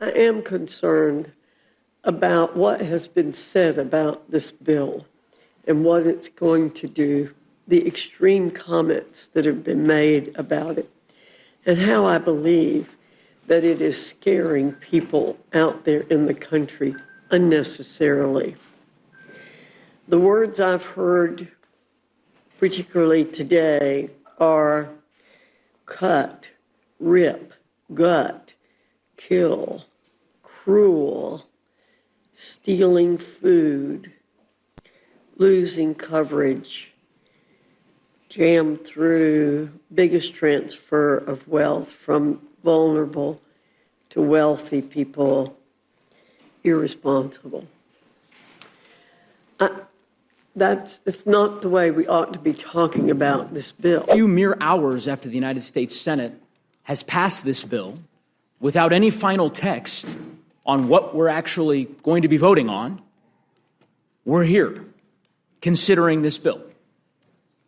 I am concerned about what has been said about this bill and what it's going to do, the extreme comments that have been made about it, and how I believe that it is scaring people out there in the country unnecessarily. The words I've heard, particularly today, are cut, rip, gut, kill, cruel, stealing food, losing coverage, jam through, biggest transfer of wealth from vulnerable to wealthy people, irresponsible. It's not the way we ought to be talking about this bill. A few mere hours after the United States Senate has passed this bill without any final text on what we're actually going to be voting on, we're here considering this bill.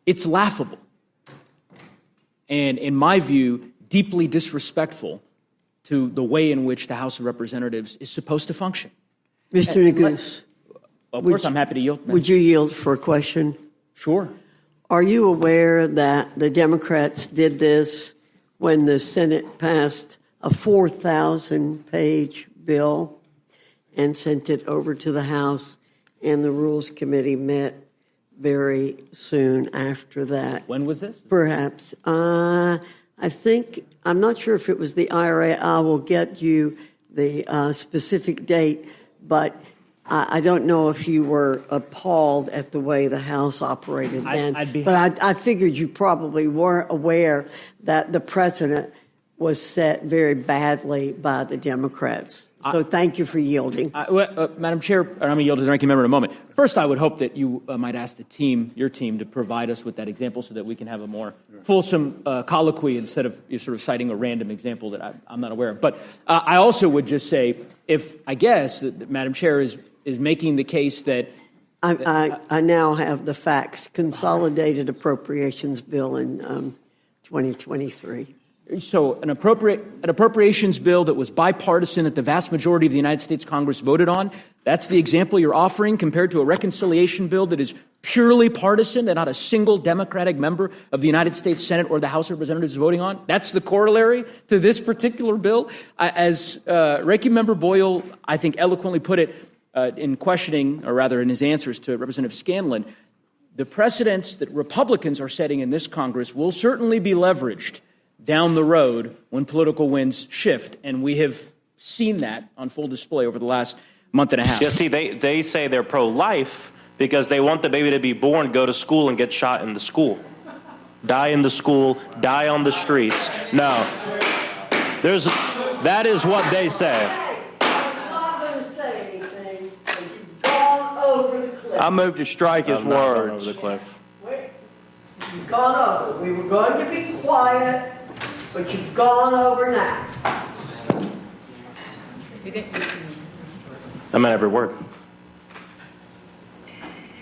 It's laughable and, in my view, deeply disrespectful to the way in which the House of Representatives is supposed to function. Mr. Neguse. Of course, I'm happy to yield. Would you yield for a question? Sure. Are you aware that the Democrats did this when the Senate passed a 4,000-page bill and sent it over to the House, and the Rules Committee met very soon after that? When was this? Perhaps. I think, I'm not sure if it was the IRA. I will get you the specific date, but I don't know if you were appalled at the way the House operated then. But I figured you probably weren't aware that the president was set very badly by the Democrats. So thank you for yielding. Madam Chair, I'm going to yield to the ranking member in a moment. First, I would hope that you might ask the team, your team, to provide us with that example so that we can have a more fulsome colloquy instead of you sort of citing a random example that I'm not aware of. But I also would just say, if I guess that Madam Chair is making the case that I now have the facts. Consolidated Appropriations Bill in 2023. So an appropriations bill that was bipartisan that the vast majority of the United States Congress voted on, that's the example you're offering compared to a reconciliation bill that is purely partisan and not a single Democratic member of the United States Senate or the House of Representatives is voting on? That's the corollary to this particular bill? As Ranking Member Boyle, I think, eloquently put it in questioning, or rather in his answers to Representative Scanlon, the precedents that Republicans are setting in this Congress will certainly be leveraged down the road when political winds shift. And we have seen that on full display over the last month and a half. Yeah, see, they say they're pro-life because they want the baby to be born, go to school, and get shot in the school. Die in the school, die on the streets. No. That is what they say. I'm not going to say anything. You've gone over the cliff. I move to strike his words. Over the cliff. Wait. You've gone over. We were going to be quiet, but you've gone over now. I meant every word.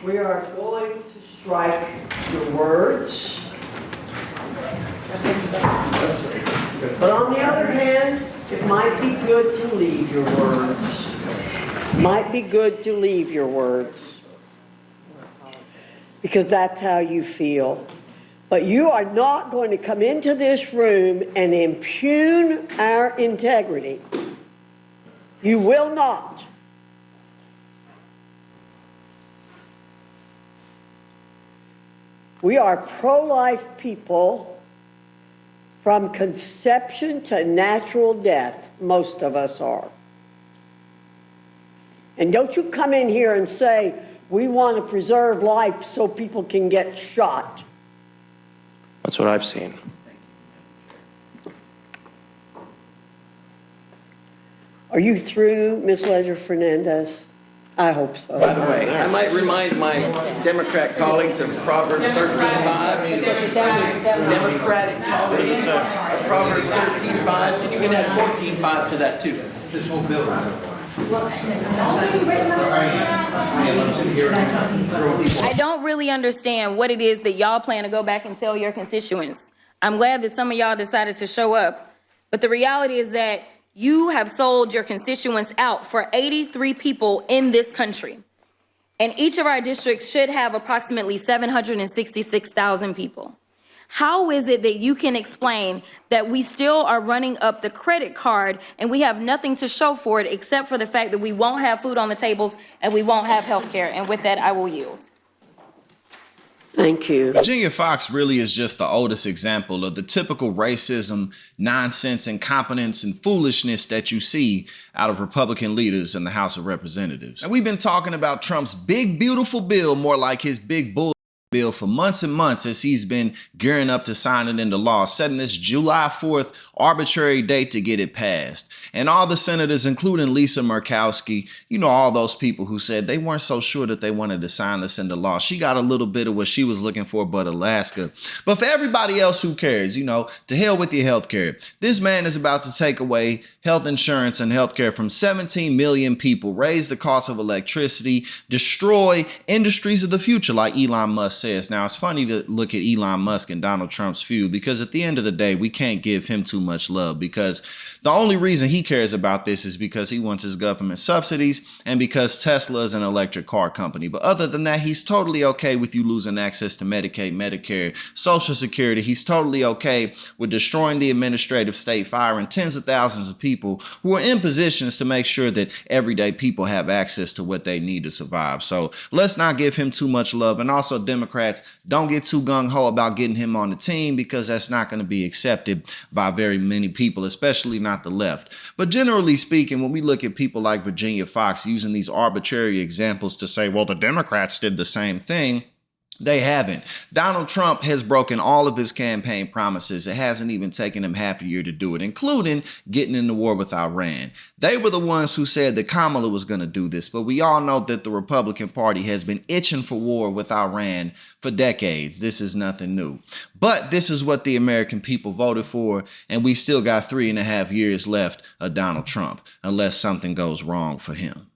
We are going to strike your words. But on the other hand, it might be good to leave your words. Might be good to leave your words. Because that's how you feel. But you are not going to come into this room and impugn our integrity. You will not. We are pro-life people from conception to natural death. Most of us are. And don't you come in here and say, we want to preserve life so people can get shot. That's what I've seen. Are you through, Ms. Ledger-Fernandez? I hope so. By the way, I might remind my Democrat colleagues of Proverbs 13:5. Democratic colleagues of Proverbs 13:5. You can add 14:5 to that too. This whole bill is I don't really understand what it is that y'all plan to go back and tell your constituents. I'm glad that some of y'all decided to show up, but the reality is that You have sold your constituents out for 83 people in this country. And each of our districts should have approximately 766,000 people. How is it that you can explain that we still are running up the credit card and we have nothing to show for it except for the fact that we won't have food on the tables and we won't have health care? And with that, I will yield. Thank you. Virginia Foxx really is just the oldest example of the typical racism, nonsense, incompetence, and foolishness that you see out of Republican leaders in the House of Representatives. And we've been talking about Trump's big, beautiful bill, more like his big bull bill, for months and months as he's been gearing up to sign it into law, setting this July 4th arbitrary date to get it passed. And all the senators, including Lisa Murkowski, you know, all those people who said they weren't so sure that they wanted to sign this into law. She got a little bit of what she was looking for, but Alaska. But for everybody else who cares, you know, to hell with your health care. This man is about to take away health insurance and health care from 17 million people, raise the cost of electricity, destroy industries of the future, like Elon Musk says. Now, it's funny to look at Elon Musk and Donald Trump's feud, because at the end of the day, we can't give him too much love, because the only reason he cares about this is because he wants his government subsidies and because Tesla is an electric car company. But other than that, he's totally okay with you losing access to Medicaid, Medicare, Social Security. He's totally okay with destroying the administrative state, firing tens of thousands of people who are in positions to make sure that everyday people have access to what they need to survive. So let's not give him too much love. And also, Democrats, don't get too gung-ho about getting him on the team, because that's not going to be accepted by very many people, especially not the left. But generally speaking, when we look at people like Virginia Foxx using these arbitrary examples to say, well, the Democrats did the same thing, they haven't. Donald Trump has broken all of his campaign promises. It hasn't even taken him half a year to do it, including getting in the war with Iran. They were the ones who said that Kamala was going to do this, but we all know that the Republican Party has been itching for war with Iran for decades. This is nothing new. But this is what the American people voted for, and we still got 3.5 years left of Donald Trump, unless something goes wrong for him.